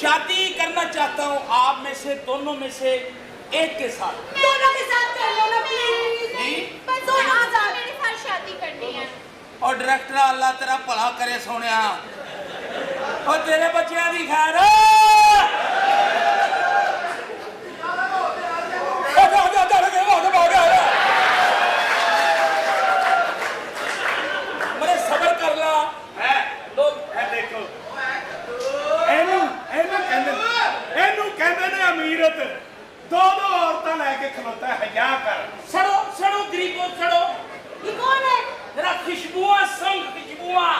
शादी करना चाहता हूँ आप में से दोनों में से एक के साथ। दोनों के साथ कर लो ना प्लीज। बस दोनों मेरे साथ शादी करनी है। और डायरेक्टर अल्लाह तेरा भला करे सोनिया और तेरे बच्चों की खैर। मेरे सबर कर ला है लोग है देखो ਇਹਨੂੰ ਕਹਿੰਦੇ ਨੇ ਅਮੀਰਤ। ਦੋ ਔਰਤਾਂ ਲੈ ਕੇ ਖਲੋਤਾ ਹੈ ਹਯਾ ਕਰ। सड़ो सड़ो गरीबों सड़ो। ये कौन है? जरा खुशबुआ संग खुशबुआ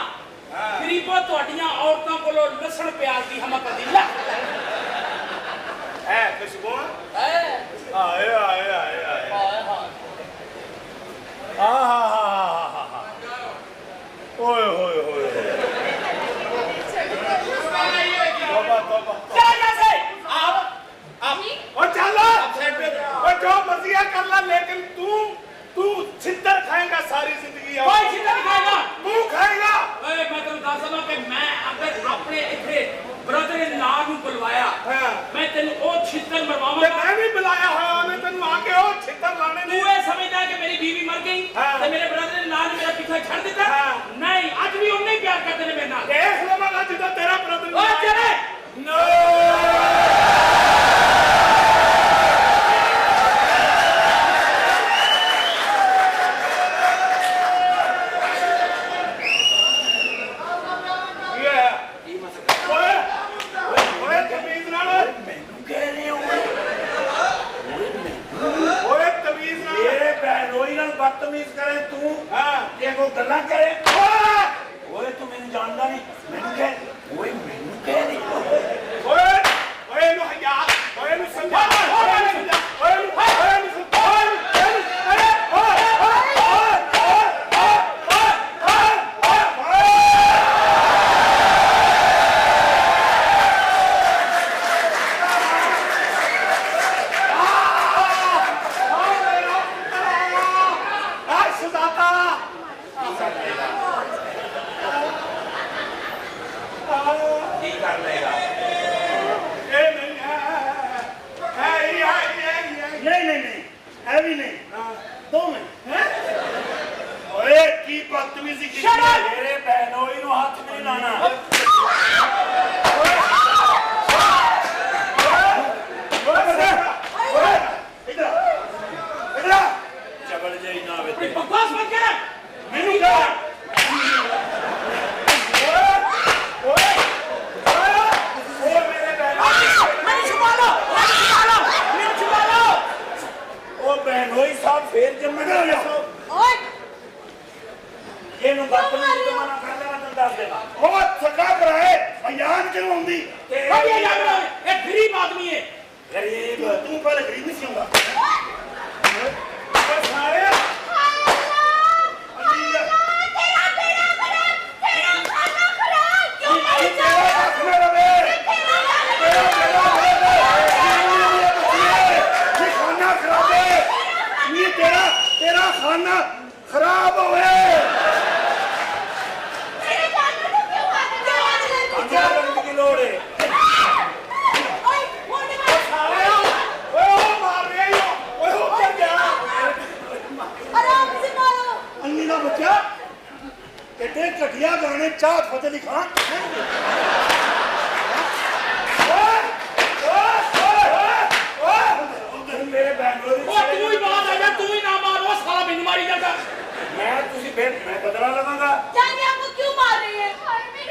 गरीबों तुहाडियां औरतां कोलों लसण प्याज की हम कदी ला ਹੈ ਖੁਸ਼ਬੂ है ਆਏ ਆਏ ਆਏ ਆਏ हाय हाय ਆਹਾ ਓਏ ਹੋਏ ਹੋਏ ਤੋਬਾ ਤੋਬਾ क्या जैसे आप ਓ ਚੱਲ ਓ ਜੋ ਮਰਜ਼ੀ ਕਰ ਲੈ ਲੇਕਿਨ तू छितर खाएगा सारी जिंदगी। कोई चिंता नहीं खाएगा तू खाएगा। ओए मैं तेन दस दवां कि मैं अगर अपने इथे ब्रदर इन लॉ ਨੂੰ बुलवाया मैं तेन ओ छितर मरवावांगा। मैं भी बुलाया होया मैं तेन आके ओ छितर लाने तू ये समझदा कि मेरी बीवी मर गई ते मेरे ब्रदर इन लॉ ने मेरा पीछा छोड़ दिता। नहीं आज भी उन्ने प्यार करते ने मेरे नाल। देख लवांगा जिदा तेरा ब्रदर ओ चले नो बदतमीज करे तू ये को गल्ला करे ओए तू मैंने जानदा नहीं मैंने कह ओए मैंने कह नहीं ओए ओए नु हया ओए नु समझा ओए नु समझा ओए नु मेरे बहनोई नु हाथ नहीं लाना। चबड़ जाई ना बेटे बकवास मत कर मेनू क्या बहनोई साहब फिर जमना ਇਹਨੂੰ ਬਦਤਮੀਜ਼ ਤੋਂ ਮਨਾ ਕਰ ਦੇਣਾ ਤੈਨੂੰ ਦੱਸ ਦੇਣਾ ਉਹ ਸੱਕਾ ਕਰਾਏ ਅਯਾਨ ਕਿਉਂ ਹੁੰਦੀ ਇਹ ਗਰੀਬ ਆਦਮੀ ਹੈ ਗਰੀਬ ਤੂੰ ਪਹਿਲੇ ਗਰੀਬ ਨਹੀਂ ਸੀ ਹੁੰਦਾ ਸਾਰੇ तेरा खाना खराब होए की लोड़ है अन्नी का बच्चा एडे घटिया गाने चाह फतेह अली खान मेरे बैंगलोर तू ही बात आ जा तू ही ना मार वो साला बिन मारी जाता मैं बदला लवांगा। जानिए आपको क्यों मार रही है?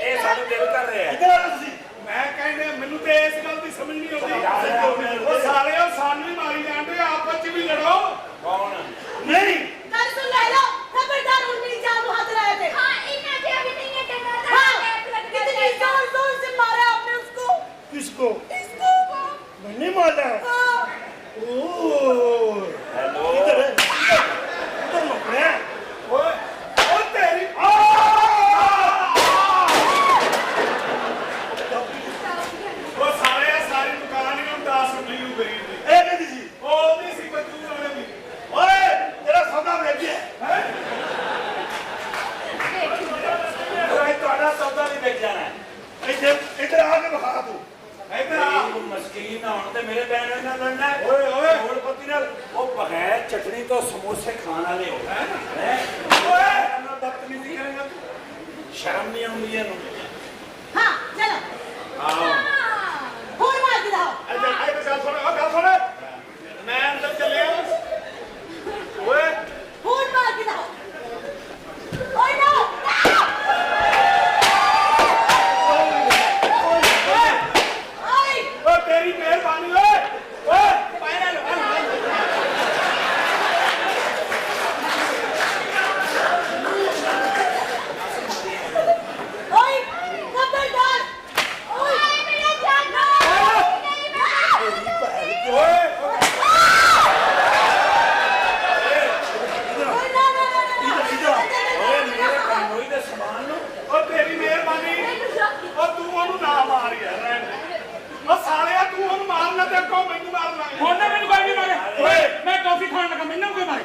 ये सारे दिल कर रहे हैं इधर आ तुसी मैं कहने मेनू ते इस गल दी समझ नहीं आउंदी ओ साले ओ सानू ही मारी जांदे आपस च भी लड़ो कौन नहीं कर सुन ले लो खबरदार उन मेरी जान को हाथ लाए थे। हाँ इन्हें भी अभी नहीं है करना था। हाँ कितनी जोर जोर से मारा आपने उसको। किसको इसको मैंने मारा हाँ ओ हेलो इधर मुकरे ओए ओ तेरी वो सारे सारी दुकान ही हम 10 रुपए की गरीब दी ए कहती सी ओ नहीं सी बच्चू वाले भी ओए तेरा सौदा भेज दिया हैं ओए तुम्हारा सौदा नहीं भेज जाना है इधर आके बखा तू ਮੇਰੇ ਨਾਲ ਲੜਨਾ ਹੈ? ਓਏ ਓਏ ਹੋਰ ਪਤੀ ਨਾਲ ਉਹ ਬਗੈਰ ਚਟਣੀ ਤੋਂ ਸਮੋਸੇ ਖਾਣ ਵਾਲੇ ਹੋ ਹੈ ਓਏ ਨਾ ਬਦਤਮੀਜ਼ੀ ਕਰੇਗਾ ਸ਼ਰਮ ਨਹੀਂ ਆਉਂਦੀ ਇਹਨੂੰ हाँ चलो ਆਓ फोन मार के लाओ ਇੱਧਰ ਗੱਲ ਸੁਣ ਮੈਂ ਅੰਦਰ ਚੱਲਿਆ ਓਏ फोन मार के लाओ ओए नो ओए ਓ ਤੇਰੀ ਮਿਹਰਬਾਨੀ ਓਏ ਓਏ ਪਾਇਰਾ ਲੋ ओए खबरदार ओए मेरा जान ਓਏ ओए ना ना ਓਏ ਮੇਰੇ ਕੰਨੋਈ ਦੇ ਸਮਾਨ ਨੂੰ ਓ ਤੇਰੀ ਮਿਹਰਬਾਨੀ ਓ ਤੂੰ ਉਹਨੂੰ ਨਾ ਮਾਰ ਯਾਰ ਰਹਿਣ ਦੇ ਓ ਸਾਲਿਆ ਤੂੰ ਉਹਨੂੰ ਮਾਰਨਾ ਤੇ ਅੱਗੋਂ ਮੈਨੂੰ ਮਾਰਨਾ ਹੁਣ ਤਾਂ ਮੈਨੂੰ ਕੋਈ ਨਹੀਂ ਮਾਰੇ ਓਏ ਮੈਂ ਟੌਫੀ ਖਾਣ ਲੱਗਾ ਮੈਨੂੰ ਕੋਈ ਮਾਰੇ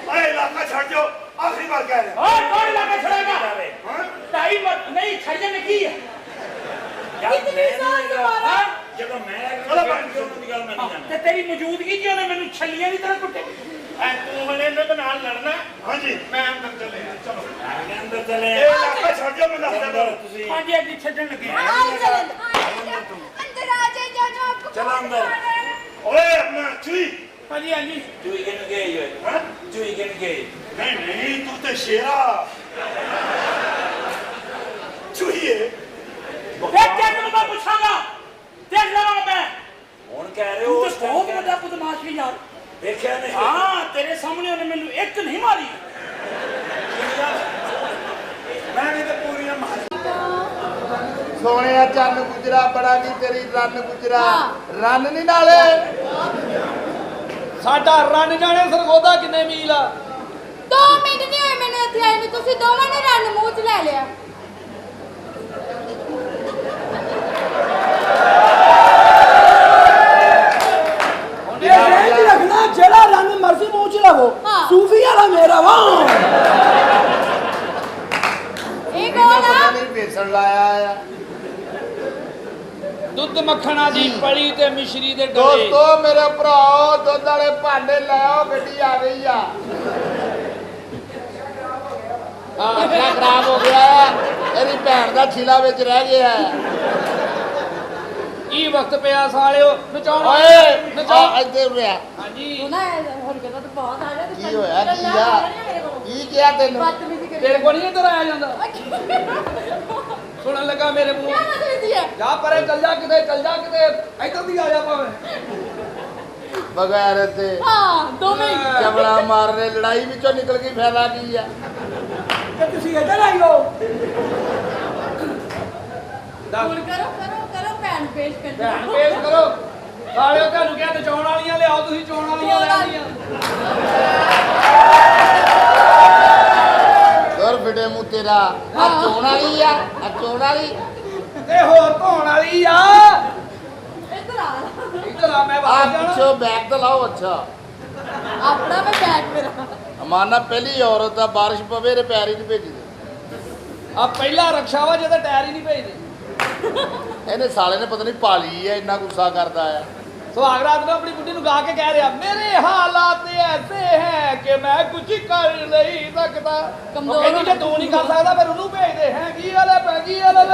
ਓਏ ਇਲਾਕਾ ਛੱਡ ਜਾਓ ਆਖਰੀ ਵਾਰ ਕਹਿ ਰਿਹਾ ਓਏ ਕੌਣ ਲਾ ਕੇ ਛੜੇਗਾ ਹਾਂ ਢਾਈ ਨਹੀਂ ਛੱਡ ਜਾਣੇ ਕੀ ਹੈ इतनी जोर से मारा ਜਦੋਂ ਮੈਂ ਚਲੋ ਬੰਦ ਕਰੋ ਦੀ ਗੱਲ ਮੈਂ ਨਹੀਂ ਜਾਣਾ ਤੇ ਤੇਰੀ ਮੌਜੂਦਗੀ ਜੀ ਉਹਨੇ ਮੈਨੂੰ ਛੱਲੀਆਂ ਦੀ ਤਰ੍ਹਾਂ ਕੁੱਟੇ ਐ ਤੂੰ ਮਨੇ ਇਹਨਾਂ ਦੇ ਨਾਲ ਲੜਨਾ ਹਾਂਜੀ ਮੈਂ ਅੰਦਰ ਚੱਲਿਆ ਚਲੋ ਮੈਂ ਅੰਦਰ ਚੱਲੇ ਇਹ ਇਲਾਕਾ ਛੱਡ ਜਾਓ ਮੈਂ ਦੱਸਦਾ ਤੁਹਾਨੂੰ ਤੁਸੀਂ ਹਾਂਜੀ ਹਾਂਜੀ ਛੱਡਣ ਲੱਗੇ आओ चलो अंदर आ जाए जानो आपको चलो बहुत अंदर। खाना है। ਓਏ ਆਪਣਾ ਚੂਈ ਹਾਂਜੀ ਹਾਂਜੀ ਚੂਈ ਕਿਨ ਗਈ ਓਏ ਹਾਂ ਚੂਈ ਕਿਨ ਗਈ ਨਹੀਂ ਨਹੀਂ ਤੂੰ ਤੇ ਸ਼ੇਰਾ ਚੂਈ ਹੈ ਇਹ ਤੈਨੂੰ ਮੈਂ ਪੁੱਛਾਂਗਾ ਦੇਖ ਲਵਾਂ ਮੈਂ ਹੁਣ ਕਹਿ ਰਹੇ ਤੂੰ ਹੋ ਤਾਂ ਬਹੁਤ ਵੱਡਾ ਬਦਮਾਸ਼ ਹੈ ਯਾਰ ਦੇਖਿਆ ਨਹੀਂ ਹਾਂ ਤੇਰੇ ਸਾਹਮਣੇ ਉਹਨੇ ਮੈਨੂੰ ਇੱਕ ਨਹੀਂ ਮਾਰੀ ਮੈਂ ਵੀ ਤੇ ਪੂਰੀਆਂ ਮਾਰ ਸੋਹਣਿਆ ਚੰਨ ਗੁਜਰਾ ਬੜਾ ਕੀ ਤੇਰੀ ਰੰਨ ਗੁਜਰਾ ਰੰਨ ਨਹੀਂ ਨਾਲੇ ਸਾਡਾ ਰੰਨ ਜਾਣੇ ਸਰਗੋਦਾ ਕਿੰਨੇ ਮੀਲ ਆ 2 ਮਿੰਟ ਨਹੀਂ ਹੋਏ ਮੈਨੂੰ ਇੱਥੇ ਆਏ ਨੂੰ ਤੁਸੀਂ ਦੋਵਾਂ ਨੇ ਰੰਨ ਮੂੰਹ 'ਚ ਲੈ ਲਿਆ ਇਹ ਨਹੀਂ ਰੱਖਣਾ ਜਿਹੜਾ ਰੰਨ ਮਰਜ਼ੀ ਮੂੰਹ ਚ ਲਾਵੋ ਹਾਂ। ਸੂਫੀ ਵਾਲਾ ਮੇਰਾ ਵਾ ਇਹ ਕੌਣ ਪਤਾ ਆ ਨਹੀਂ ਵੇਸਣ ਲਾਇਆ ਆ ਦੁੱਧ ਮੱਖਣਾ ਦੀ ਪਲੀ ਤੇ ਮਿਸ਼ਰੀ ਦੇ ਡੋਲੇ ਦੋਸਤੋ ਮੇਰੇ ਭਰਾਓ ਦੁੱਧ ਵਾਲੇ ਭਾਂਡੇ ਲੈ ਆਓ ਗੱਡੀ ਆ ਗਈ ਆ ਆਟਾ ਖਰਾਬ ਹੋ ਗਿਆ ਇਹਦੀ ਭੈਣ ਦਾ ਛਿਲਾ ਵਿੱਚ ਰਹਿ ਗਿਆ ਕੀ ਵਕਤ ਪਿਆ ਸਾਲਿਓ ਨਚਾਉਣ ਓਏ ਨਚਾਉ ਆ ਇੱਧਰ ਰਿਆ ਹਾਂਜੀ ना हरकत तो बहुत आ रहा ਕੀ ਹੋਇਆ ਕੀ ਆ ਕੀ ਕਿਹਾ ਤੈਨੂੰ बदतमीजी कर ਤੇਰੇ ਕੋਲ ਨਹੀਂ ਇੱਧਰ ਆਇਆ ਜਾਂਦਾ ਸੁਣਨ ਲੱਗਾ ਮੇਰੇ ਮੂੰਹ क्या बदतमीजी है ਜਾ ਪਰੇ ਚੱਲ ਜਾ ਕਿਤੇ ਇੱਧਰ ਦੀ ਆ ਜਾ ਭਾਵੇਂ ਬਗੈਰ ਤੇ हाँ 2 मिनट ਚਵਲਾ ਮਾਰਨੇ ਲੜਾਈ ਵਿੱਚੋਂ ਨਿਕਲ ਗਈ ਫਾਇਦਾ ਕੀ ਆ ਤੇ ਤੁਸੀਂ ਇੱਧਰ ਆਇਓ फोन करो करो करो पैन पेश कर ਭੈਣ ਪੇਸ਼ ਕਰੋ ਸਾਲਿਓ ਤੁਹਾਨੂੰ ਕਿਹਾ ਨਚਾਉਣ ਵਾਲੀਆਂ ਲਿਆਓ ਤੁਸੀਂ ਚੋਣ ਵਾਲੀਆਂ ਲੈ ਆਉਂਦੀਆਂ ਦਰ ਫਿਟੇ ਮੂੰਹ ਤੇਰਾ ਆ ਚੋਣ ਵਾਲੀ ਆ ਚੋਣ ਵਾਲੀ ਤੇ ਹੋਰ ਧੋਣ ਵਾਲੀ ਆ इधर आ ਇੱਧਰ ਆ ਮੈਂ ਆ ਬਾਹਰ ਜਾਣਾ ਪਿੱਛੋਂ ਬੈਗ ਤਾਂ ਲਾਓ ਅੱਛਾ अपना में बैग मेरा ਅਮਾਨਾ ਪਹਿਲੀ ਔਰਤ ਆ ਬਾਰਿਸ਼ ਪਵੇ ਤੇ ਪੈਰ ਹੀ ਨਹੀਂ ਭੇਜਦੇ ਆ ਪਹਿਲਾ ਰਕਸ਼ਾ ਵਾ ਜਿਹਦਾ ਟਾਇਰ ਹੀ ਨਹੀਂ ਭੇਜਦੇ ਇਹਨੇ ਸਾਲੇ ਨੇ ਪਤਾ ਨਹੀਂ ਪਾਲੀ ਆ ਇੰਨਾ ਗੁੱਸਾ ਕਰਦਾ ਆ ਸੁਹਾਗ ਰਾਤ ਨੂੰ ਆਪਣੀ ਬੁੱਢੀ ਨੂੰ ਗਾ ਕੇ ਕਹਿ ਰਿਹਾ ਮੇਰੇ ਹਾਲਾਤ ਐਸੇ ਹੈ ਕਿ ਮੈਂ ਕੁਝ ਕਰ ਨਹੀਂ ਸਕਦਾ ਉਹ ਕਹਿੰਦੀ ਜੇ ਤੂੰ ਨਹੀਂ ਕਰ ਸਕਦਾ ਫਿਰ ਉਹਨੂੰ ਭੇਜ ਦੇ ਹੈ ਕੀ ਵਾਲੇ ਪੈਗੀ ਵਾਲੇ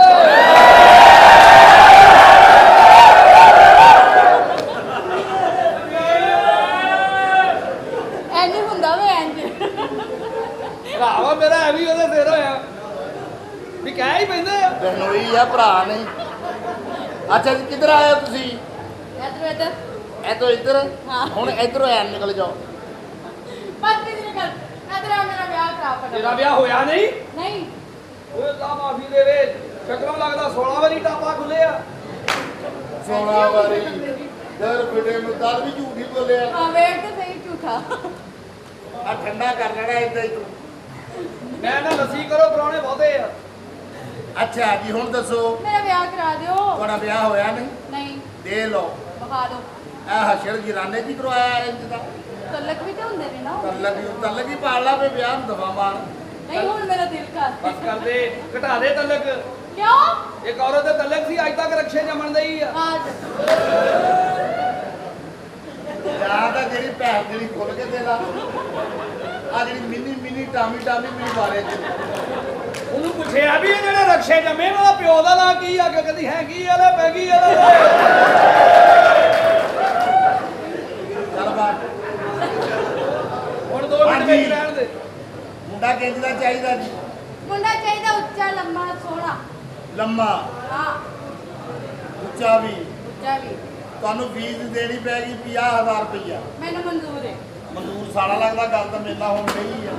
एंज हुंदा वे एंज ਭਰਾਵਾ ਮੇਰਾ ਐ ਵੀ ਉਹਦੇ ਸਿਰ ਹੋਇਆ ਵੀ ਕਹਿ ਹੀ ਪੈਂਦੇ ਆ ਬਹਿਨੋਈ ਆ ਭਰਾ ਨਹੀਂ ਅੱਛਾ ਜੀ ਕਿੱਧਰ ਆਏ ਹੋ ਤੁਸੀਂ इधर इधर ਇਹ ਤੋਂ ਇੱਧਰ ਹਾਂ। ਹੁਣ ਇੱਧਰੋਂ ਐਨ ਨਿਕਲ ਜਾਓ बदतमीजी नहीं कर इधर आ मेरा ब्याह खराब ਤੇਰਾ कर ਵਿਆਹ ਹੋਇਆ ਨਹੀਂ नहीं ਓਏ ਤਾਂ ਮਾਫੀ ਦੇ ਦੇ ਚੱਕਰੋਂ ਲੱਗਦਾ 16 ਵਾਰੀ ਟਾਪਾ ਖੁੱਲਿਆ ਸੋਨਾ ਵਾਰੀ ਦਰ ਫਿਟੇ ਨੂੰ ਦਲ ਵੀ ਝੂਠ ਹੀ ਬੋਲਿਆ हाँ वेट तो सही झूठा ਆ ਠੰਡਾ ਕਰ ਲੈਣਾ ਏਦਾਂ ਹੀ ਤੂੰ ਮੈਂ ਨਾ ਲੱਸੀ ਕਰੋ ਪਰੌਣੇ ਬਹੁਤੇ ਆ ਅੱਛਾ ਜੀ ਹੁਣ ਦੱਸੋ मेरा ब्याह करा दियो ਤੁਹਾਡਾ ਵਿਆਹ ਹੋਇਆ ਨਹੀਂ नहीं ਦੇ ਲਓ बहा दो ਇਹ ਹਸ਼ਰ ਗਿਰਾਨੇ ਜੀ ਕਰਵਾਇਆ ਇੰਜ ਦਾ तलक भी तो होंदे ने ना ਤਲਕ ਹੀ ਪਾਲ ਲਾ ਫੇ ਵਿਆਹ ਨੂੰ ਦਫਾ ਮਾਰ नहीं हुन मेरा दिल का ਬਸ ਕਰ ਦੇ ਘਟਾ ਦੇ ਤਲਕ क्यों ਇੱਕ ਔਰਤ ਦੇ ਤਲਕ ਸੀ ਅੱਜ ਤੱਕ ਰਕਸ਼ੇ ਜੰਮਣ ਦਈ ਆ आज ਜਿਹੜੀ ਭੈਣ ਜਿਹੜੀ ਖੁੱਲ ਕੇ ਦੇ ਲਾ ਆ ਜਿਹੜੀ ਮਿੰਨੀ ਟਾਮੀ ਮੈਨੂੰ ਬਾਰੇ ਚ ਉਹਨੂੰ ਪੁੱਛਿਆ ਵੀ ਇਹ ਜਿਹੜੇ ਰਕਸ਼ੇ ਜੰਮੇ ਉਹਦਾ ਪਿਓ ਦਾ ਨਾਂ ਕੀ ਆ ਕਿ ਕਦੀ ਹੈਗੀ ਵਾਲਾ ਪੈਗੀ ਵਾਲਾ ਚੱਲ ਬਾਤ ਹੁਣ 2 ਮਿੰਟ ਵਿੱਚ ਰਹਿਣ ਦੇ ਮੁੰਡਾ ਕਿੰਜ ਦਾ ਚਾਹੀਦਾ ਜੀ ਮੁੰਡਾ ਚਾਹੀਦਾ ਉੱਚਾ ਲੰਮਾ ਸੋਹਣਾ ਲੰਮਾ ਹਾਂ ਉੱਚਾ ਵੀ ਉੱਚਾ ਵੀ ਤੁਹਾਨੂੰ ਫੀਸ ਦੇਣੀ ਪੈਗੀ 50,000 ਰੁਪਈਆ ਮੈਨੂੰ ਮਨਜ਼ੂਰ ਹੈ ਮਨਜ਼ੂਰ ਸਾਲਾ ਲੱਗਦਾ ਗੱਲ ਤਾਂ ਮੇਰੇ ਨਾਲ ਹੁਣ ਨਹੀਂ ਆ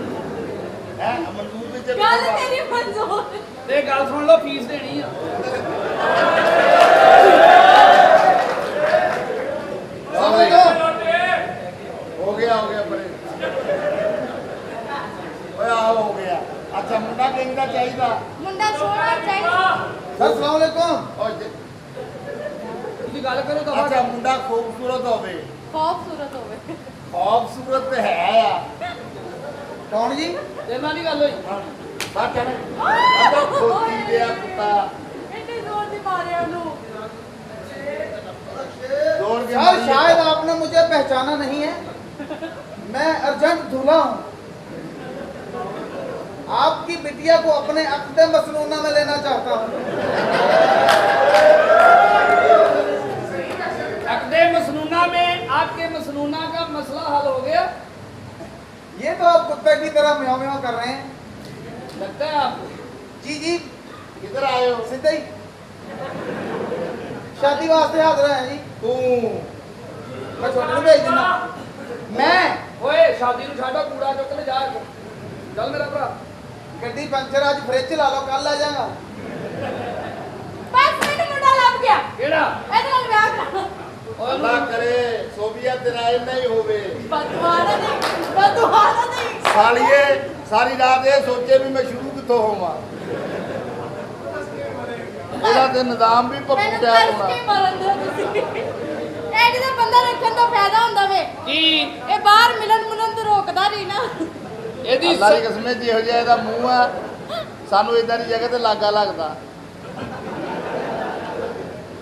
ਹੈ ਮਨਜ਼ੂਰ ਵਿੱਚ ਗੱਲ ਤੇਰੀ ਮਨਜ਼ੂਰ ਤੇ ਗੱਲ ਸੁਣ ਲਓ ਫੀਸ ਦੇਣੀ ਆ ਹੋ ਗਿਆ ਬੜੇ ਓਏ ਆ ਹੋ ਗਿਆ ਅੱਛਾ ਮੁੰਡਾ ਕਿੰਜ ਦਾ ਚਾਹੀਦਾ ਮੁੰਡਾ ਸੋਹਣਾ ਚਾਹੀਦਾ ਸਰ ਅਸਲਾਮ ਅਲੈਕੁਮ ਤੁਸੀਂ ਗੱਲ ਕਰੋ ਤਾਂ ਅੱਛਾ ਮੁੰਡਾ ਖੂਬਸੂਰਤ ਹੋਵੇ ਖੂਬਸੂਰਤ ਹੋਵੇ ਖੂਬਸੂਰਤ ਤੇ ਹੈ ਆ ਕੌਣ ਜੀ ਤੇਰੇ ਨਾਲ ਨਹੀਂ ਗੱਲ ਹੋਈ ਬਾਤ ਕਹਿਣਾ ਅੱਛਾ ਖੋਤੀ ਦੇ ਆ ਕੁੱਤਾ ਇੰਨੇ ਜ਼ੋਰ ਦੀ ਮਾਰਿਆ ਉਹਨੂੰ ਦੌੜ ਕੇ सर शायद आपने मुझे पहचाना नहीं है मैं अर्जेंट दूल्हा हूँ आपकी बिटिया को अपने अक़्द मसनूना में लेना चाहता हूँ अक़्द मसनूना में आपके मसनूना का मसला हल हो गया ये तो आप कुत्ते की तरह म्याऊं म्याऊं कर रहे हैं लगता है आपको जी जी किधर आए हो सीधे ही शादी वास्ते हाजिर है जी तू मैं छोटे ਨੂੰ भेज देना मैं ਓਏ ਸ਼ਾਦੀ ਨੂੰ ਛੱਡੋ ਕੂੜਾ ਚੁੱਕ ਲੈ ਜਾ ਕੇ ਚੱਲ ਮੇਰਾ ਭਰਾ ਗੱਡੀ ਪੰਚਰ ਅੱਜ ਫ੍ਰਿਜ ਲਾ ਲਓ ਕੱਲ ਆ ਜਾਗਾ ਬਸ ਮੈਨੂੰ ਮੁੰਡਾ ਲੱਭ ਗਿਆ ਕਿਹੜਾ ਇਹਦੇ ਨਾਲ ਵਿਆਹ ਕਰਾ ਓਏ ਅੱਲਾਹ ਕਰੇ ਸੋਭੀਆ ਤੇਰਾ ਇੰਨਾ ਹੀ ਹੋਵੇ ਬਦਵਾਨਾ ਨਹੀਂ ਸਾਲੀਏ ਸਾਰੀ ਰਾਤ ਇਹ ਸੋਚੇ ਵੀ ਮੈਂ ਸ਼ੁਰੂ ਕਿੱਥੋਂ ਹੋਵਾਂ ਇਹਦਾ ਤੇ ਨਿਜ਼ਾਮ ਵੀ ਮੈਨੂੰ ਪਪੂਟਿਆ ਤਰਸ ਹੋਣਾ ਕੇ ਮਰਨ ਦਿਓ ਤੁਸੀਂ ਇਹ ਜਿਹਦਾ ਬੰਦਾ ਰੱਖਣ ਦਾ ਫਾਇਦਾ ਹੁੰਦਾ ਵੇ ਕੀ ਇਹ ਬਾਹਰ ਮਿਲਣ ਤੋਂ ਰੋਕਦਾ ਨਹੀਂ ਨਾ ਇਹਦੀ ਅੱਲਾਹ ਦੀ ਕਸਮ ਜਿਹੋ ਜਿਹਾ ਇਹਦਾ ਮੂੰਹ ਆ ਸਾਨੂੰ ਇਦਾਂ ਦੀ ਜਗ੍ਹਾ ਤੇ ਲਾਗਾ ਲੱਗਦਾ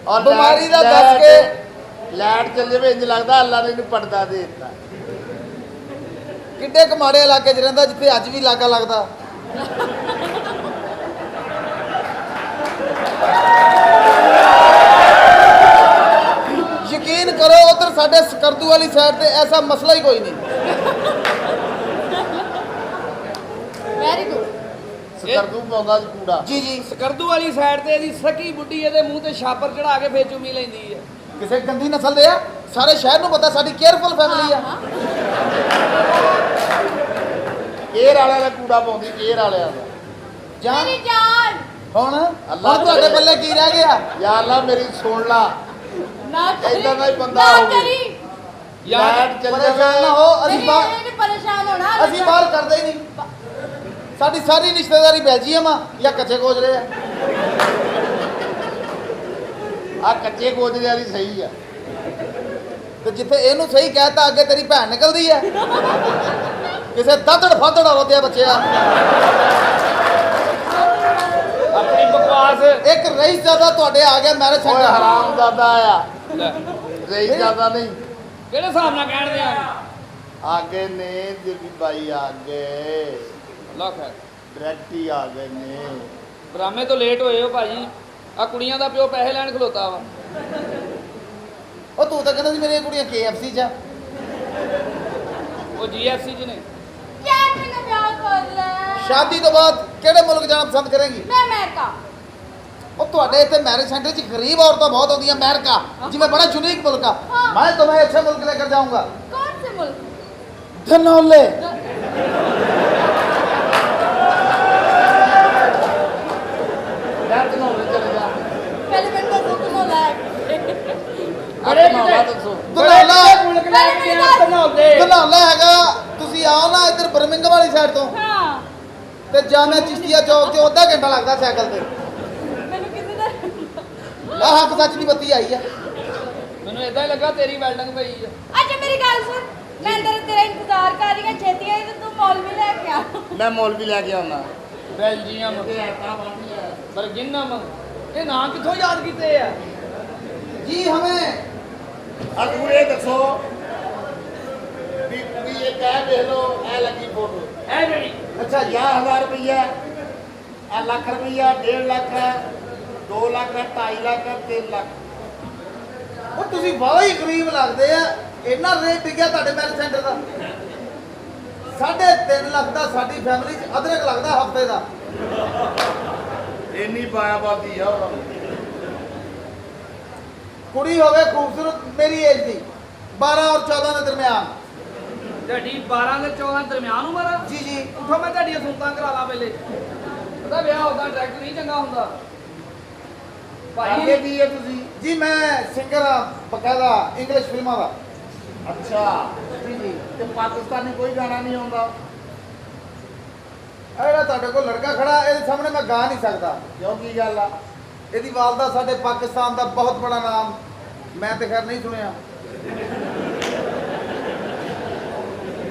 ਔਰ ਬਿਮਾਰੀ ਦਾ ਲਾਈਟ- ਦੱਸ ਕੇ ਲਾਈਟ ਚੱਲ ਜਾਵੇ ਇੰਜ ਲੱਗਦਾ ਅੱਲਾ ਨੇ ਇਹਨੂੰ ਪਰਦਾ ਦੇ ਦਿੱਤਾ ਕਿੱਡੇ ਕਮਾੜੇ ਇਲਾਕੇ 'ਚ ਰਹਿੰਦਾ ਜਿੱਥੇ ਅੱਜ ਵੀ ਲਾਗਾ ਲੱਗਦਾ ਯਕੀਨ ਕਰੋ ਉਧਰ ਸਾਡੇ ਸਕਰਦੂ ਵਾਲੀ ਸਾਈਡ ਤੇ ਐਸਾ ਮਸਲਾ ਹੀ ਕੋਈ ਨਹੀਂ ਵੈਰੀ ਗੁੱਡ ਸਕਰਦੂ ਪਾਉਂਦਾ ਸੀ ਕੂੜਾ ਜੀ ਜੀ ਸਕਰਦੂ ਵਾਲੀ ਸਾਈਡ ਤੇ ਇਹਦੀ ਸਕੀ ਬੁੱਢੀ ਇਹਦੇ ਮੂੰਹ ਤੇ ਛਾਪਰ ਚੜਾ ਕੇ ਫੇਰ ਚੁੰਮੀ ਲੈਂਦੀ ਹੈ ਕਿਸੇ ਗੰਦੀ ਨਸਲ ਦੇ ਆ ਸਾਰੇ ਸ਼ਹਿਰ ਨੂੰ ਪਤਾ ਸਾਡੀ ਕੇਅਰਫੁਲ ਫੈਮਿਲੀ ਆ ਕੇਰ ਵਾਲਿਆਂ ਦਾ ਕੂੜਾ ਪਾਉਂਦੀ ਕੇਰ ਵਾਲਿਆਂ ਦਾ ਜਾਨ ਮੇਰੀ ਜਾਨ ਹੁਣ ਅੱਲਾਹ ਹੁਣ ਤੁਹਾਡੇ ਪੱਲੇ ਕੀ ਰਹਿ ਗਿਆ ਯਾ ਅੱਲਾ ਮੇਰੀ ਸੁਣ ਲਾ ਨਾ ਕਰੀ ਏਦਾਂ ਦਾ ਹੀ ਬੰਦਾ ਨਾ ਹੋਵੇ। ਕਰੀ ਲਾਈਟ ਚੱਲ ਪਰੇਸ਼ਾਨ ਨਾ ਜਾਵੇ ਹੋ ਅਸੀਂ ਨਹੀਂ ਬਾਹਰ ਇਹਨੇ ਪਰੇਸ਼ਾਨ ਹੋਣਾ ਅਸੀਂ ਬਾਹਰ ਕਰਦੇ ਹੀ ਨਹੀਂ ਸਾਡੀ ਸਾਰੀ ਰਿਸ਼ਤੇਦਾਰੀ ਬੈਲਜੀਅਮ ਆ ਜਾਂ ਕੱਚੇ ਕੋਜਰੇ ਆ ਆ ਕੱਚੇ ਗੋਜਰੇ ਵਾਲੀ ਸਹੀ ਆ ਤੇ ਜਿੱਥੇ ਇਹਨੂੰ ਸਹੀ ਕਹਿਤਾ ਅੱਗੇ ਤੇਰੀ ਭੈਣ ਨਿਕਲਦੀ ਐ ਕਿਸੇ ਦਾਦੜ ਫਾਦੜ ਰੋਦਿਆ ਬੱਚਿਆ ਆਪਣੀ ਬਕਵਾਸ ਇੱਕ ਰਈਸ ਜ਼ਿਆਦਾ ਤੁਹਾਡੇ ਆ ਗਿਆ ਮੈਰਿਜ ਓਏ ਸੈਂਟਰ ਹਰਾਮਜ਼ਾਦਾ ਆ ਲੈ, ਰਹੀ ਜ਼ਿਆਦਾ ਨਹੀਂ ਕਿਹੜੇ ਹਿਸਾਬ ਨਾਲ ਕਹਿਣ ਦਿਆਂ ਆਗੇ ਨੇ ਜਿਹੜੀ ਬਾਈ ਆਗੇ ਅੱਲਾ ਖੈਰ ਡਾਇਰੈਕਟ ਹੀ ਆ ਗਏ ਨੇ ਡਰਾਮੇ ਤੋਂ ਲੇਟ ਹੋਏ ਹੋ ਭਾਜੀ ਆ ਕੁੜੀਆਂ ਦਾ ਪਿਓ ਪੈਸੇ ਲੈਣ ਖਲੋਤਾ ਵਾ ਉਹ ਤੂੰ ਤਾਂ ਕਹਿੰਦਾ ਸੀ ਮੇਰੀਆਂ ਕੁੜੀਆਂ KFC 'ਚ ਆ ਉਹ GFC ਚ ਨੇ ਕਿਆ ਮੈਨੂੰ ਵਿਆਹ ਕਰ ਲੈ ਸ਼ਾਦੀ ਤੋਂ ਬਾਅਦ ਕਿਹੜੇ ਮੁਲਕ ਜਾਣਾ ਪਸੰਦ ਕਰੇਂਗੀ ਮੈਂ ਅਮਰੀਕਾ ਉਹ ਤੁਹਾਡੇ ਇੱਥੇ ਮੈਰਿਜ ਸੈਂਟਰ 'ਚ ਗਰੀਬ ਔਰਤਾਂ ਬਹੁਤ ਆਉਂਦੀਆਂ ਅਮਰੀਕਾ ਜਿਵੇਂ ਬੜਾ ਯੂਨੀਕ ਮੁਲਕ ਆ हाँ। ਮੈਂ तुम्हें अच्छे मुल्क लेकर जाऊंगा कौन से मुल्क धनौले ਯਾਰ ਤਨੋਂ ਚਲੇ ਜਾ पहले मैंने तो तुम लायक ਅਰੇ ਮਾਵਾ ਦੱਸੋ ਧਨੌਲਾ ਮੁਲਕ ਲੈ ਕੇ ਆ ਧਨੌਲੇ ਧਨੌਲਾ ਹੈਗਾ ਤੁਸੀਂ ਆਓ ਨਾ ਇੱਧਰ ਬਰਮਿੰਗਮ ਵਾਲੀ ਸਾਈਡ ਤੋਂ हाँ ਤੇ ਜਾਮਿਆ ਚਿਸ਼ਤੀਆ ਚੌਕ 'ਚ ਅੱਧਾ ਘੰਟਾ ਲੱਗਦਾ ਸਾਈਕਲ ਤੇ मैंने किसी ने ਆਹ ਹੱਕ ਸੱਚ ਦੀ ਬੱਤੀ ਆਈ ਆ ਮੈਨੂੰ ਇਦਾਂ ਹੀ ਲੱਗਾ ਤੇਰੀ ਵੈਲਡਿੰਗ ਪਈ ਆ अच्छा मेरी गल सुन मैं तेरा इंतजार कर रही हूं छेती आई तो तू मॉल में लेके आ ਮੈਂ ਮੌਲਵੀ ਲੈ ਕੇ ਆਉਣਾ ਬੈਲਜੀਅਮ ਬਰਗਿਨਮ ਇਹ ਨਾਂ ਕਿੱਥੋਂ ਯਾਦ ਕੀਤੇ ਆ ਜੀ ਹਮੇ ਆ ਤੂੰ ਇਹ ਦੱਸੋ ਇਹ ਦੇਖ ਲਓ, ਇਹ ਲੱਗੀ ਫੋਟੋ। ਇਹ ਜਿਹੜੀ ਅੱਛਾ 50,000 ਰੁਪਈਆ, ਇਹ ਲੱਖ ਰੁਪਈਆ, 1.5 ਲੱਖ ਹੈ, 2 ਲੱਖ ਹੈ, 2.5 ਲੱਖ ਹੈ, 3 ਲੱਖ। ਉਹ ਤੁਸੀਂ ਬਹੁਤ ਹੀ ਗਰੀਬ ਲੱਗਦੇ ਆ। ਇੰਨਾ ਰੇਟ ਡਿੱਗਿਆ ਤੁਹਾਡੇ ਮੈਰਿਜ ਸੈਂਟਰ ਦਾ। 3.5 ਲੱਖ ਦਾ ਸਾਡੀ ਫੈਮਿਲੀ 'ਚ ਅਦਰਕ ਲੱਗਦਾ ਹਫਤੇ ਦਾ। ਇੰਨੀ ਬਾਆਬਾਦੀ ਆ ਉਹਨਾਂ ਨੂੰ। ਕੁੜੀ ਹੋਵੇ ਖੂਬਸੂਰਤ ਮੇਰੀ ਏਜ ਦੀ 12 ਔਰ 14 ਦੇ ਦਰਮਿਆਨ। ਤੁਹਾਡੀ 12 ਤੇ 14 ਦਰਮਿਆਨ ਉਮਰ ਆ? ਜੀ ਜੀ। ਉਠੋ ਮੈਂ ਤੁਹਾਡੀਆਂ ਸੁਣਤਾਂ ਕਰਾ ਲਾਂ ਪਹਿਲੇ। ਪਤਾ ਵਿਆਹ ਉਦਾਂ ਡਾਇਰੈਕਟ ਨਹੀਂ ਚੰਗਾ ਹੁੰਦਾ ਅੱਗੇ ਭਾਈ। ਕੀ ਹੈ ਤੁਸੀਂ? ਜੀ ਮੈਂ ਸਿੰਗਰ ਆ, ਬਕਾਇਦਾ ਇੰਗਲਿਸ਼ ਫਿਲਮਾਂ ਦਾ। ਅੱਛਾ ਜੀ ਜੀ। ਤੇ ਪਾਕਿਸਤਾਨੀ ਕੋਈ ਗਾਣਾ ਨਹੀਂ ਆਉਂਦਾ? ਇਹ ਜਿਹੜਾ ਤੁਹਾਡੇ ਕੋਲ ਲੜਕਾ ਖੜਾ, ਇਹਦੇ ਸਾਹਮਣੇ ਮੈਂ ਗਾ ਨਹੀਂ ਸਕਦਾ। ਕਿਉਂ, ਕੀ ਗੱਲ ਆ? ਇਹਦੀ ਵਾਲਦਾ ਸਾਡੇ ਪਾਕਿਸਤਾਨ ਦਾ ਬਹੁਤ ਬੜਾ ਨਾਮ, ਮੈਂ ਤੇ ਖੈਰ ਨਹੀਂ ਸੁਣਿਆ।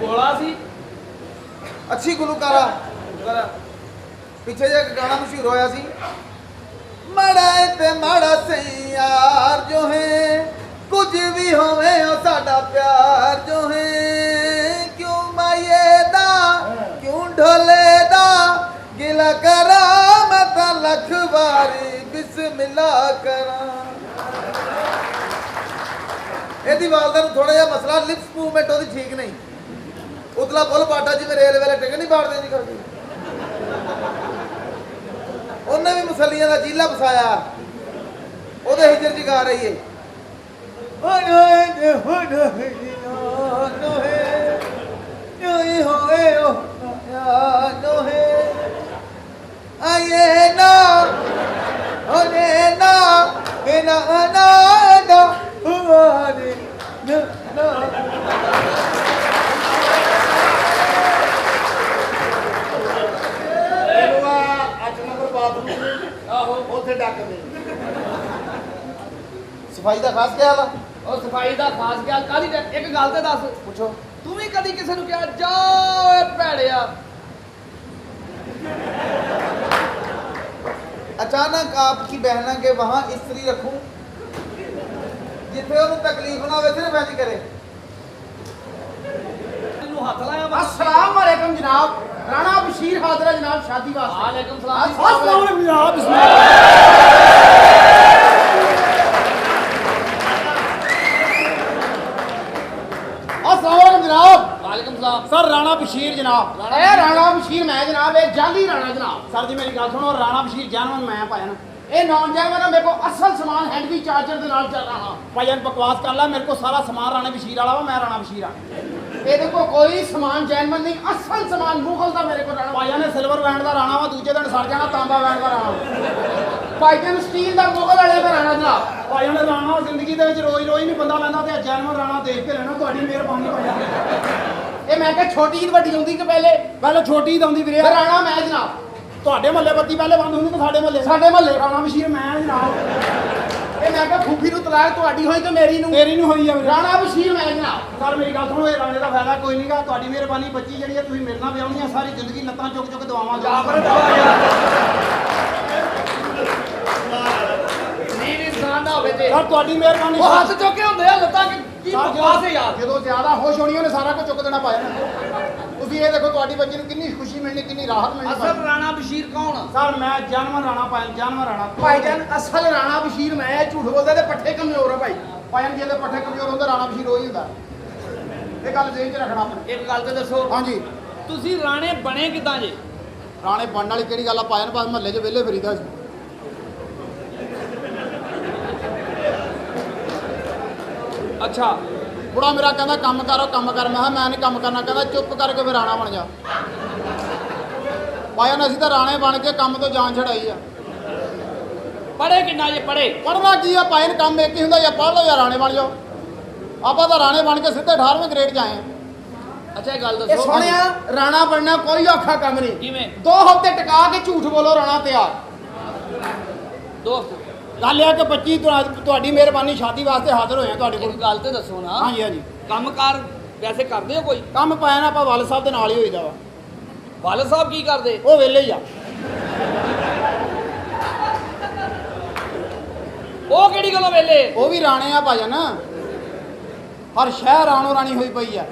ਗੋਲਾ ਸੀ ਅੱਛੀ ਗੁਲੂਕਾਰਾ। ਪਿੱਛੇ ਜੇ ਇੱਕ ਗਾਣਾ ਮਸ਼ਹੂਰ ਹੋਇਆ ਸੀ, ਮਾੜਾ ਤੇ ਮਾੜਾ ਸਹੀ ਯਾਰ ਜੋ ਹੈ, ਕੁਝ ਵੀ ਹੋਵੇ ਉਹ ਸਾਡਾ ਪਿਆਰ ਜੋ ਹੈ, ਕਿਉਂ ਮਾਏ ਦਾ ਕਿਉਂ ਢੋਲੇ ਦਾ ਗਿਲਾ ਕਰਾਂ ਮੈਂ ਤਾਂ ਲੱਖ ਵਾਰੀ ਬਿਸਮਿਲ੍ਲਾ ਕਰਾਂ। ਇਹਦੀ ਵਾਲਦਾ ਨੂੰ ਥੋੜਾ ਜਿਹਾ ਮਸਲਾ, ਲਿਪਸ ਮੂਵਮੈਂਟ ਉਹਦੀ ਠੀਕ ਨਹੀਂ। ਉਤਲਾ ਬੁੱਲ ਬਾਟਾ ਜਿਵੇਂ ਰੇਲ ਵੇਲੇ ਟਿਕਟ ਨਹੀਂ ਬਾੜਦੇ ਨਹੀਂ ਕਰਕੇ। ਉਹਨੇ ਵੀ ਮੁਸੱਲੀਆਂ ਦਾ ਜੀਲਾ ਵਸਾਇਆ, ਉਹਦੇ ਹਿਜਰ ਚ ਗਾ ਰਹੀ ਏ। ਆਏ ਨਾ ਹੋਨੇ ਨਾ ਨਾ ਨਾ ਨਾ ਹੁਆਰੇ ਨਾ। ਆਹੋ। ਉੱਥੇ ਡੱਕ ਦੇ। ਸਫਾਈ ਦਾ ਖਾਸ ਖਿਆਲ ਆ। ਉਹ ਸਫਾਈ ਦਾ ਖਾਸ ਖਿਆਲ ਕਾਹਦੀ? ਇੱਕ ਗੱਲ ਤੇ ਦੱਸ, ਪੁੱਛੋ। ਤੂੰ ਵੀ ਕਦੀ ਕਿਸੇ ਨੂੰ ਕਿਹਾ ਜਾ ਏ ਭੈੜਿਆ? अचानक आपकी बहना के वहां स्त्री रखूं जिथे ਉਹਨੂੰ ਤਕਲੀਫ ਨਾ ਹੋਵੇ, ਸਿਰਫ ਇੰਜ ਕਰੇ। ਤੈਨੂੰ ਹੱਥ ਲਾਇਆ ਵਾ? अस्सलाम वालेकुम जनाब, राणा बशीर हाजिर है जनाब शादी वास्ते। वालेकुम सलाम। अस्सलाम वालेकुम जनाब, बिस्मिल्लाह। अस्सलाम वालेकुम जनाब। वालेकुम सलाम। सर राणा बशीर जनाब, ए राणा बशीर मैं जनाब, ये जाली राणा जनाब। सर जी मेरी गल सुनो, राणा बशीर जैनवन मैं पाया ना, ਇਹ ਨੌਜਵਾਨ ਮੇਰਾ ਮੇਰੇ ਕੋ ਅਸਲ ਸਮਾਨ ਹੈਂਡਵੀ ਚਾਰਜਰ ਦੇ ਨਾਲ ਚੱਲ ਰਹਾ। ਭਾਈਆਂ ਬਕਵਾਸ ਕਰ ਲੈ, ਮੇਰੇ ਕੋ ਸਾਰਾ ਸਮਾਨ ਰਾਣਾ ਬਸ਼ੀਰ ਵਾਲਾ ਵਾ, ਮੈਂ ਰਾਣਾ ਬਸ਼ੀਰ ਆ। ਇਹਦੇ ਕੋ ਕੋਈ ਸਮਾਨ ਜੈਨਮਨ ਨਹੀਂ, ਅਸਲ ਸਮਾਨ ਮੁਗਲ ਦਾ ਮੇਰੇ ਕੋ ਰਾਣਾ। ਭਾਈਆਂ ਨੇ ਸਿਲਵਰ ਵੈਂਡ ਦਾ ਰਾਣਾ ਵਾ, ਦੂਜੇ ਦਿਨ ਸੜ ਜਾਣਾ ਤਾਂਬਾ ਵੈਂਡ ਦਾ ਰਾਣਾ। ਭਾਈਆਂ ਨੂੰ ਸਟੀਲ ਦਾ ਮੁਗਲ ਵਾਲੇ ਦਾ ਰਾਣਾ ਜਨਾਬ। ਭਾਈਆਂ ਨੇ ਰਾਣਾ ਜ਼ਿੰਦਗੀ ਦੇ ਵਿੱਚ ਰੋਜ਼ ਰੋਜ਼ ਨਹੀਂ ਬੰਦਾ ਲੈਂਦਾ, ਤੇ ਜੈਨਮਨ ਰਾਣਾ ਦੇਖ ਕੇ ਲੈਣਾ। ਤੁਹਾਡੀ ਮਿਹਰਬਾਨੀ ਭਾਈਆਂ। ਇਹ ਮੈਂ ਕਿਹਾ ਛੋਟੀ ਜਿਹੀ ਵੱਡੀ ਹੁੰਦੀ ਕਿ ਪਹਿਲੇ ਛੋਟੀ ਜਿਹੀ ਆਉਂਦੀ ਵੀਰੇ। ਰਾਣਾ ਮੈਂ ਜਨਾਬ। ਤੁਹਾਡੇ ਮਹੱਲੇ ਬੱਤੀ ਪਹਿਲੇ ਬੰਦ ਹੁੰਦੀ ਤੇ ਸਾਡੇ ਮਹੱਲੇ ਰਾਣਾ ਬਸ਼ੀਰ ਮੈਂ ਜਨਾਬ। ਇਹ ਮੈਂ ਕਿਹਾ ਫੂਫੀ ਨੂੰ ਤਲਾਕ ਤੁਹਾਡੀ ਹੋਈ ਕਿ ਮੇਰੀ ਨੂੰ ਹੋਈ ਆ। ਰਾਣਾ ਬਸ਼ੀਰ ਮੈਂ ਜਨਾਬ। ਸਰ ਮੇਰੀ ਗੱਲ ਸੁਣੋ, ਇਹ ਰਾਣੇ ਦਾ ਫਾਇਦਾ ਕੋਈ ਨਹੀਂਗਾ। ਤੁਹਾਡੀ ਮਿਹਰਬਾਨੀ, ਬੱਚੀ ਜਿਹੜੀ ਆ ਤੁਸੀਂ ਮੇਰੇ ਨਾਲ ਵਿਆਹਣੀ ਆ, ਸਾਰੀ ਜ਼ਿੰਦਗੀ ਲੱਤਾਂ ਚੁੱਕ ਚੁੱਕ ਦਵਾਵਾਂਗੇ। ਨੀਰ ਇਨਸਾਨ ਦਾ ਹੋਵੇ ਤੇ ਸਰ ਤੁਹਾਡੀ ਮਿਹਰਬਾਨੀ। ਉਹ ਹੱਥ ਚੁੱਕੇ ਹੁੰਦੇ ਆ, ਲੱਤਾਂ ਕੀ ਬਕਵਾਸ ਹੈ ਯਾਰ। ਜਦੋਂ ਜ਼ਿਆਦਾ ਖੁਸ਼ ਹੋਣੀ ਉਹਨੇ ਸਾਰਾ ਕੁਝ ਚੁੱਕ ਦੇਣਾ ਪਾਇਆ ਨਾ। ਤੁਸੀਂ ਇਹ ਦੇਖੋ ਤੁਹਾਡੀ ਬੱਚੀ ਨੂੰ ਕਿੰਨੀ ਖੁਸ਼ੀ ਮਿਲਣੀ, ਕਿੰਨੀ ਰਾਹਤ ਮਿਲਣੀ। ਅਸਲ ਰਾਣਾ ਬਸ਼ੀਰ ਕੌਣ ਆ? ਸਰ ਮੈਂ ਜਨਮਨ ਰਾਣਾ ਪਾਇਆ, ਜਨਮਨ ਰਾਣਾ। ਭਾਈਜਾਨ ਅਸਲ ਰਾਣਾ ਬਸ਼ੀਰ ਮੈਂ, ਝੂਠ ਬੋਲਦਾ ਤੇ ਪੱਠੇ ਕਮਜ਼ੋਰ ਆ ਭਾਈ। ਪਾਇਨ ਜਿਹਦੇ ਪੱਠੇ ਕਮਜ਼ੋਰ ਹੁੰਦਾ, ਰਾਣਾ ਬਸ਼ੀਰ ਉਹੀ ਹੁੰਦਾ। ਇਹ ਗੱਲ ਜ਼ਿਹਨ 'ਚ ਰੱਖਣਾ ਆਪਣੇ। ਇੱਕ ਗੱਲ ਤੇ ਦੱਸੋ, ਹਾਂਜੀ ਤੁਸੀਂ ਰਾਣੇ ਬਣੇ ਕਿਦਾਂ ਜੇ? ਰਾਣੇ ਬਣਨ ਵਾਲੀ ਕਿਹੜੀ ਗੱਲ ਆ? ਪਾਇਨ ਬਸ ਮਹੱਲੇ 'ਚ ਵਿਹਲੇ ਫਰੀਦਾ ਸੀ। ਅੱਛਾ। ਬੁੜਾ ਮੇਰਾ ਕਹਿੰਦਾ ਕੰਮ ਕਰੋ ਕੰਮ ਕਰ। ਮੈਂ ਕਿਹਾ ਮੈਂ ਨਹੀਂ ਕੰਮ ਕਰਨਾ। ਕਹਿੰਦਾ ਚੁੱਪ ਕਰਕੇ ਫਿਰ ਰਾਣਾ ਬਣ ਜਾ। ਪਾਇਨ ਅਸੀਂ ਤਾਂ ਰਾਣੇ ਬਣ ਕੇ ਕੰਮ ਤੋਂ ਜਾਨ ਛਡਾਈ ਆ। ਪੜੇ ਕਿੰਨਾ ਜੇ? ਪੜੇ ਪੜ੍ਹਨਾ ਕੀ ਆ ਪਾਇਨ? ਕੰਮ ਇੱਕ ਹੀ ਹੁੰਦਾ, ਜਾਂ ਪੜ੍ਹ ਲਓ ਜਾਂ ਰਾਣੇ ਬਣ ਜਾਓ। ਆਪਾਂ ਤਾਂ ਰਾਣੇ ਬਣ ਕੇ ਸਿੱਧੇ 18ਵੇਂ ਗ੍ਰੇਡ 'ਚ ਆਏ ਆ। ਅੱਛਾ, ਇਹ ਗੱਲ ਇਹ ਦੱਸੋ। ਸੋਹਣਿਆ ਰਾਣਾ ਬਣਨਾ ਕੋਈ ਔਖਾ ਕੰਮ ਨਹੀਂ। ਕਿਵੇਂ? 2 ਹਫ਼ਤੇ ਟਿਕਾ ਕੇ ਝੂਠ ਬੋਲੋ, ਰਾਣਾ ਤਿਆਰ। ਦੋਸਤ ਗੱਲ ਇਹ ਆ ਕਿ ਬੱਚੀ ਤੁਹਾਡੀ ਮਿਹਰਬਾਨੀ ਸ਼ਾਦੀ ਵਾਸਤੇ ਹਾਜ਼ਰ ਹੋਏ ਆ ਤੁਹਾਡੇ ਇੱਕ ਕੋਲ। ਗੱਲ ਤੇ ਦੱਸੋ ਨਾ, ਹਾਂਜੀ ਹਾਂਜੀ। ਕੰਮਕਾਰ ਵੈਸੇ ਕਰਦੇ ਹੋ ਕੋਈ? ਕੰਮ ਪਾਇਆ ਨਾ ਆਪਾਂ ਵਾਲ ਸਾਹਿਬ ਦੇ ਨਾਲ ਹੀ ਹੋਈਦਾ ਵਾ। ਵਾਲਦ ਸਾਹਿਬ ਕੀ ਕਰਦੇ? ਉਹ ਵਿਹਲੇ ਹੀ ਆ। ਉਹ ਕਿਹੜੀ ਗੱਲੋਂ ਵੇਲੇ? ਉਹ ਵੀ ਰਾਣੇ ਆ ਭਾਜਨ। ਹਰ ਸ਼ਹਿਰ ਰਾਣੋ ਰਾਣੀ ਹੋਈ ਪਈ ਆ।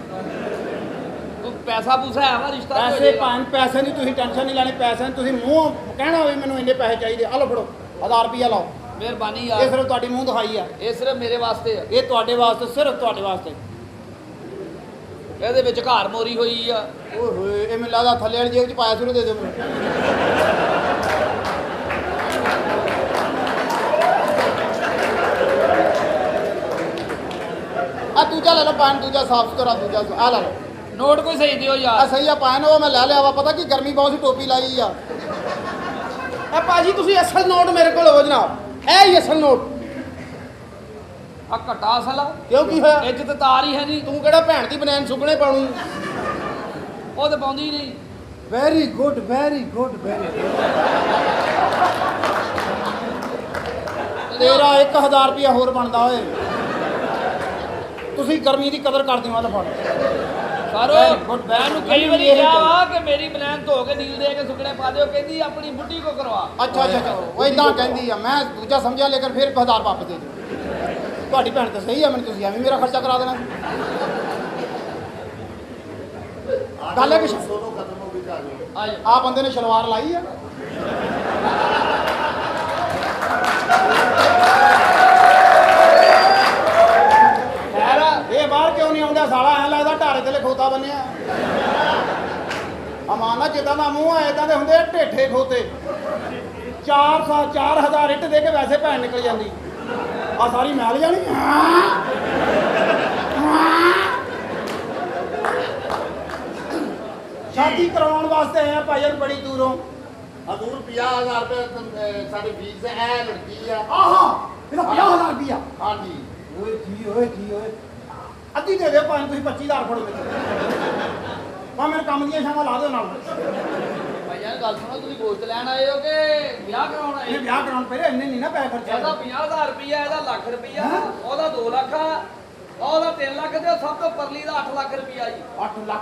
ਪੈਸਾ ਪੂਸਾ ਹੈ ਵਾ ਰਿਸ਼ਤਾ ਤਾਂ ਹੋ ਪੈਸੇ ਜਾਏਗਾ। ਭਾਂ ਪੈਸੇ ਦੀ ਤੁਸੀਂ ਟੈਨਸ਼ਨ ਨਹੀਂ ਲੈਣੀ, ਪੈਸੇ ਦੀ ਤੁਸੀਂ ਮੂੰਹ ਕਹਿਣਾ ਵੀ ਮੈਨੂੰ ਇੰਨੇ ਪੈਸੇ ਚਾਹੀਦੇ, ਆ ਲਓ ਫੜੋ 1000 ਰੁਪਇਆ ਲਾਓ। ਮਿਹਰਬਾਨੀ ਇਹ ਯਾਰ, ਸਿਰਫ ਤੁਹਾਡੀ ਮੂੰਹ ਦਿਖਾਈ ਆ, ਇਹ ਸਿਰਫ ਮੇਰੇ ਵਾਸਤੇ ਆ, ਇਹ ਤੁਹਾਡੇ ਵਾਸਤੇ, ਸਿਰਫ ਤੁਹਾਡੇ ਵਾਸਤੇ। ਇਹਦੇ ਵਿੱਚ ਘਰ ਮੋਰੀ ਹੋਈ ਆ। ਓਏ ਹੋਏ, ਇਹ ਮੈਨੂੰ ਲੱਗਦਾ ਥੱਲੇ ਵਾਲੀ ਜੇਬ 'ਚ ਪਾਇਆ ਸ਼ੁਰੂ ਦੇ ਦਿਓ ਮੈਨੂੰ। ਆ ਦੂਜਾ ਲੈ ਲਓ ਪਾਣ, ਦੂਜਾ ਸਾਫ ਸੁਥਰਾ, ਦੂਜਾ ਆ ਲੈ ਲਓ। ਨੋਟ ਕੋਈ ਸਹੀ ਦਿਓ ਆ ਯਾਰ। ਸਹੀ ਆ ਪਾਣ, ਉਹ ਮੈਂ ਲੈ ਲਿਆ ਵਾ, ਪਤਾ ਕੀ ਗਰਮੀ ਬਹੁਤ ਸੀ, ਟੋਪੀ ਲਾਈ ਆ। ਆ ਭਾਜੀ ਤੁਸੀਂ ਅਸਲ ਨੋਟ ਮੇਰੇ ਕੋਲ ਹੋ ਜਨਾਬ, ਇਹ ਹੀ ਅਸਲ ਨੋਟ। ਆ ਘਟਾ ਅਸਲਾ ਕਿਉਂ ਕੀ ਹੋਇਆ? ਇੱਜ਼ਤ ਤਾਂ ਤਾਰ ਹੀ ਹੈ ਨਹੀਂ। ਤੂੰ ਕਿਹੜਾ ਭੈਣ ਦੀ ਬਨੈਣ ਸੁੱਕਣੇ ਪਾਉਣੀ? ਉਹ ਤਾਂ ਪਾਉਂਦੀ ਹੀ ਨਹੀਂ। Very good, very good, very good. ਤੇਰਾ 1000 ਰੁਪਇਆ ਹੋਰ ਬਣਦਾ ਓਏ। ਤੁਸੀਂ ਗਰਮੀ ਦੀ ਕਦਰ ਕਰਦੇ ਹੋ, ਆ ਲਓ ਫੜ। ਸਾਰੋ Very good, very ਮੈਨੂੰ good. ਕਈ ਵਾਰੀ ਇਹ ਕਿਹਾ ਵਾ ਕਿ ਮੇਰੀ ਬਲੈਨ ਧੋ ਕੇ ਨੀਲ ਦੇ ਕੇ ਸੁੱਕਣੇ ਪਾ ਦਿਓ, ਕਹਿੰਦੀ ਆਪਣੀ ਬੁੱਢੀ ਕੋ ਕਰਵਾ। ਅੱਛਾ ਅੱਛਾ ਅੱਛਾ, ਉਹ ਇਦਾਂ ਕਹਿੰਦੀ ਆ, ਮੈਂ ਦੂਜਾ ਸਮਝਿਆ, ਲੇਕਿਨ ਫਿਰ 1000 ਵਾਪਸ ਦੇ ਦਿਓ। ਤੁਹਾਡੀ ਭੈਣ ਤਾਂ ਸਹੀ ਆ, ਮੈਨੂੰ ਤੁਸੀਂ ਐਵੇਂ ਮੇਰਾ ਖਰਚਾ ਕਰਾ ਦੇਣਾ। ਗੱਲ ਹੈ ਕਿ ਸੋਨੋ ਖਤਮ ਹੋ ਗਈ ਜਾ ਆ ਜਾ। ਆ ਬੰਦੇ ਨੇ ਸ਼ਲਵਾਰ ਲਾਈ ਆ। ਖੈਰ ਇਹ ਬਾਹਰ ਕਿਉਂ ਨਹੀਂ ਆਉਂਦਾ ਸਾਲਾ? ਐਂ ਲੱਗਦਾ ਢਾਰੇ ਤੇ ਖੋਤਾ ਬੰਨਿਆ। ਅਮਾਨਾ ਜਿੱਦਾਂ ਦਾ ਮੂੰਹ ਆ ਇਦਾਂ ਦੇ ਹੁੰਦੇ ਆ ਢੇਠੇ ਖੋਤੇ। 4000 ਇੱਟ ਦੇ ਕੇ ਵੈਸੇ ਭੈਣ ਨਿਕਲ ਜਾਂਦੀ ਆ, ਸਾਰੀ ਮੈਲ ਜਾਣੀ। ਸ਼ਾਦੀ ਕਰਵਾਉਣ ਵਾਸਤੇ ਆਏ ਆ ਭਾਈਆਂ ਬੜੀ ਦੂਰੋਂ। ਹਜ਼ੂਰ 50000 ਰੁਪਏ ਸਾਡੀ ਫੀਸ ਹੈ। ਇਹ ਲੜਕੀ ਆ। ਆਹਾ ਇਹਦਾ 50000 ਰੁਪਇਆ। ਹਾਂਜੀ ਓਏ ਜੀ ਓਏ ਅੱਧੀ ਦੇ ਦਿਓ ਭਾਵੇਂ, ਤੁਸੀਂ 25000 ਫੜੋ ਮੇਰੇ। ਆ ਮੇਰੇ ਕੰਮ ਦੀਆਂ ਸ਼ਾਮਾਂ ਲਾ ਦਿਓ ਨਾਲ। ਭਾਈ ਯਾਰ ਗੱਲ ਸੁਣੋ, ਤੁਸੀਂ ਗੋਸ਼ਤ ਲੈਣ ਆਏ ਹੋ ਕਿ ਵਿਆਹ ਕਰਾਉਣ ਆਏ ਇਹ ਹੋ? ਵਿਆਹ ਕਰਾਉਣ ਪਏ ਇੰਨੇ ਨਹੀਂ ਨਾ ਪੈਸੇ ਖਰਚਾ। ਇਹਦਾ 50000 ਰੁਪਇਆ, ਇਹਦਾ ਲੱਖ ਰੁਪਇਆ, ਉਹਦਾ 2 ਲੱਖ ਆ, ਉਹਦਾ 3 ਲੱਖ ਤੇ ਉਹ ਸਭ ਤੋਂ ਪਰਲੀ ਦਾ 8 ਲੱਖ ਰੁਪਇਆ ਜੀ। 8 ਲੱਖ